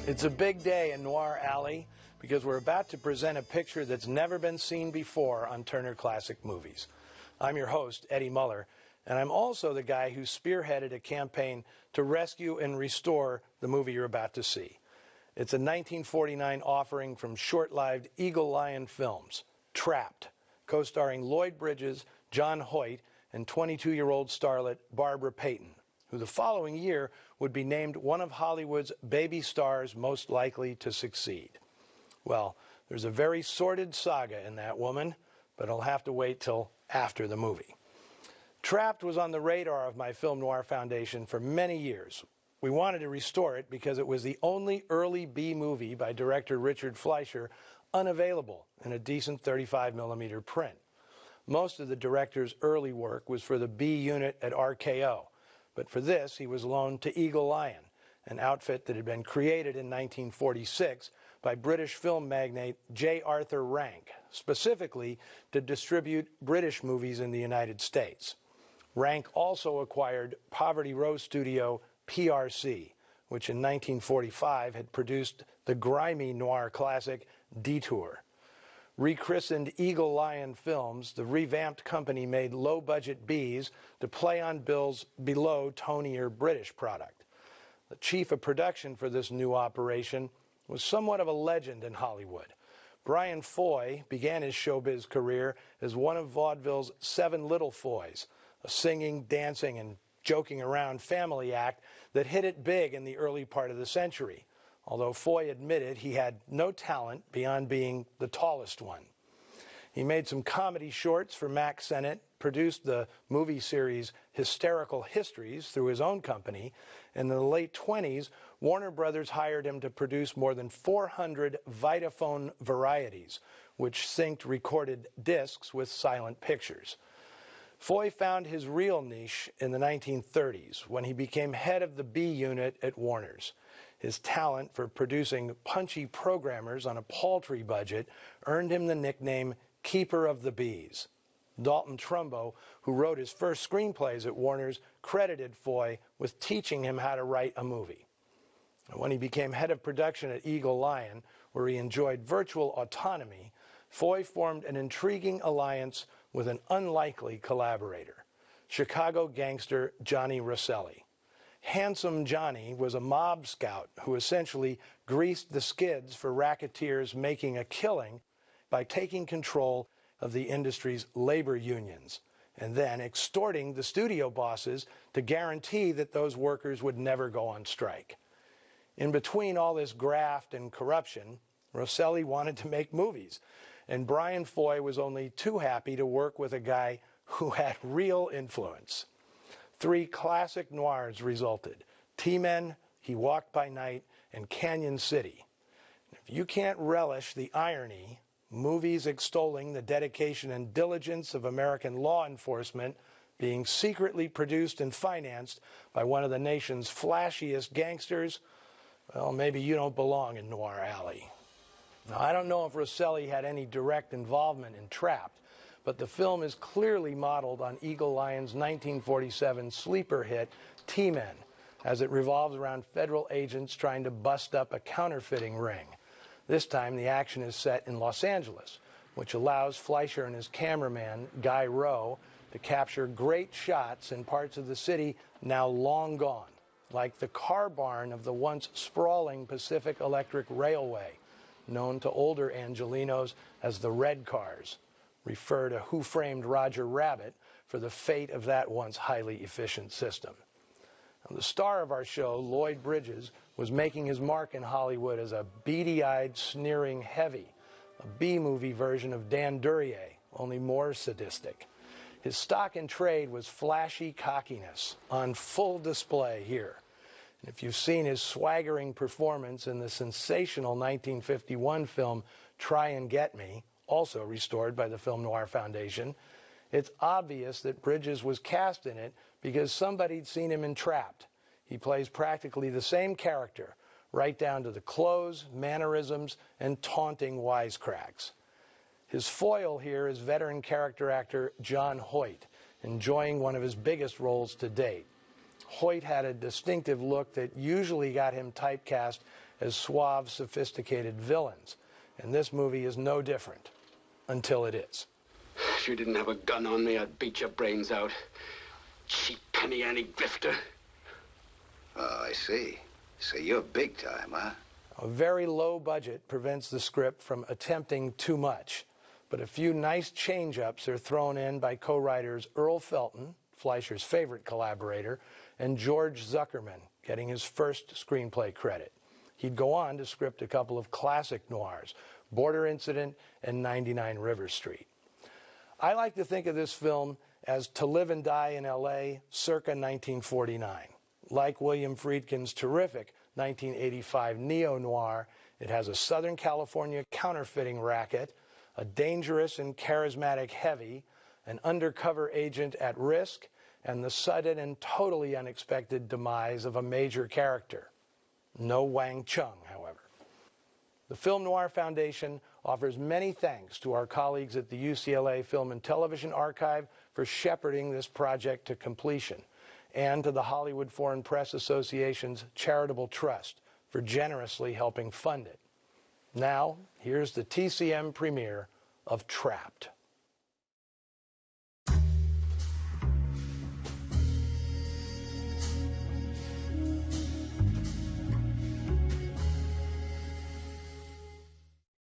It's a big day in Noir Alley because we're about to present a picture that's never been seen before on Turner Classic Movies. I'm your host, Eddie Muller, and I'm also the guy who spearheaded a campaign to rescue and restore the movie you're about to see. It's a 1949 offering from short-lived Eagle Lion Films, Trapped, co-starring Lloyd Bridges, John Hoyt, and 22-year-old starlet Barbara Payton, who the following year would be named one of Hollywood's baby stars most likely to succeed. Well, there's a very sordid saga in that woman, but I'll have to wait till after the movie. Trapped was on the radar of my Film Noir Foundation for many years. We wanted to restore it because it was the only early B movie by director Richard Fleischer unavailable in a decent 35mm print. Most of the director's early work was for the B unit at RKO, but for this he was loaned to Eagle Lion, an outfit that had been created in 1946 by British film magnate J. Arthur Rank, specifically to distribute British movies in the United States. Rank also acquired Poverty Row studio PRC, which in 1945 had produced the grimy noir classic Detour. Rechristened Eagle Lion Films, the revamped company made low-budget Bs to play on bills below tonier British product. The chief of production for this new operation was somewhat of a legend in Hollywood. Brian Foy began his showbiz career as one of vaudeville's Seven Little Foys, a singing, dancing, and joking around family act that hit it big in the early part of the century, although Foy admitted he had no talent beyond being the tallest one. He made some comedy shorts for Mack Sennett, produced the movie series Hysterical Histories through his own company, and in the late 20s, Warner Brothers hired him to produce more than 400 Vitaphone varieties, which synced recorded discs with silent pictures. Foy found his real niche in the 1930s when he became head of the B unit at Warner's. His talent for producing punchy programmers on a paltry budget earned him the nickname Keeper of the Bees. Dalton Trumbo, who wrote his first screenplays at Warner's, credited Foy with teaching him how to write a movie. When he became head of production at Eagle Lion, where he enjoyed virtual autonomy, Foy formed an intriguing alliance with an unlikely collaborator, Chicago gangster Johnny Rosselli. Handsome Johnny was a mob scout who essentially greased the skids for racketeers making a killing by taking control of the industry's labor unions and then extorting the studio bosses to guarantee that those workers would never go on strike. In between all this graft and corruption, Rosselli wanted to make movies, and Brian Foy was only too happy to work with a guy who had real influence. 3 classic noirs resulted: T-Men, He Walked by Night, and Canyon City. If you can't relish the irony, movies extolling the dedication and diligence of American law enforcement being secretly produced and financed by one of the nation's flashiest gangsters, well, maybe you don't belong in Noir Alley. Now, I don't know if Rosselli had any direct involvement in Trapped, but the film is clearly modeled on Eagle Lion's 1947 sleeper hit, T-Men, as it revolves around federal agents trying to bust up a counterfeiting ring. This time, the action is set in Los Angeles, which allows Fleischer and his cameraman, Guy Rowe, to capture great shots in parts of the city now long gone, like the car barn of the once sprawling Pacific Electric Railway, known to older Angelenos as the Red Cars. Refer to Who Framed Roger Rabbit for the fate of that once highly efficient system. Now, the star of our show, Lloyd Bridges, was making his mark in Hollywood as a beady-eyed, sneering heavy, a B-movie version of Dan Duryea, only more sadistic. His stock in trade was flashy cockiness, on full display here. And if you've seen his swaggering performance in the sensational 1951 film Try and Get Me, also restored by the Film Noir Foundation, it's obvious that Bridges was cast in it because somebody'd seen him in Trapped. He plays practically the same character, right down to the clothes, mannerisms, and taunting wisecracks. His foil here is veteran character actor John Hoyt, enjoying one of his biggest roles to date. Hoyt had a distinctive look that usually got him typecast as suave, sophisticated villains. And this movie is no different, until it is. If you didn't have a gun on me, I'd beat your brains out. Cheap penny ante grifter. Oh, I see. So you're big time, huh? A very low budget prevents the script from attempting too much, but a few nice change-ups are thrown in by co-writers Earl Felton, Fleischer's favorite collaborator, and George Zuckerman, getting his first screenplay credit. He'd go on to script a couple of classic noirs, Border Incident and 99 River Street. I like to think of this film as To Live and Die in L.A. circa 1949. Like William Friedkin's terrific 1985 neo-noir, it has a Southern California counterfeiting racket, a dangerous and charismatic heavy, an undercover agent at risk, and the sudden and totally unexpected demise of a major character. No Wang Chung, however. The Film Noir Foundation offers many thanks to our colleagues at the UCLA Film and Television Archive for shepherding this project to completion, and to the Hollywood Foreign Press Association's Charitable Trust for generously helping fund it. Now, here's the TCM premiere of Trapped.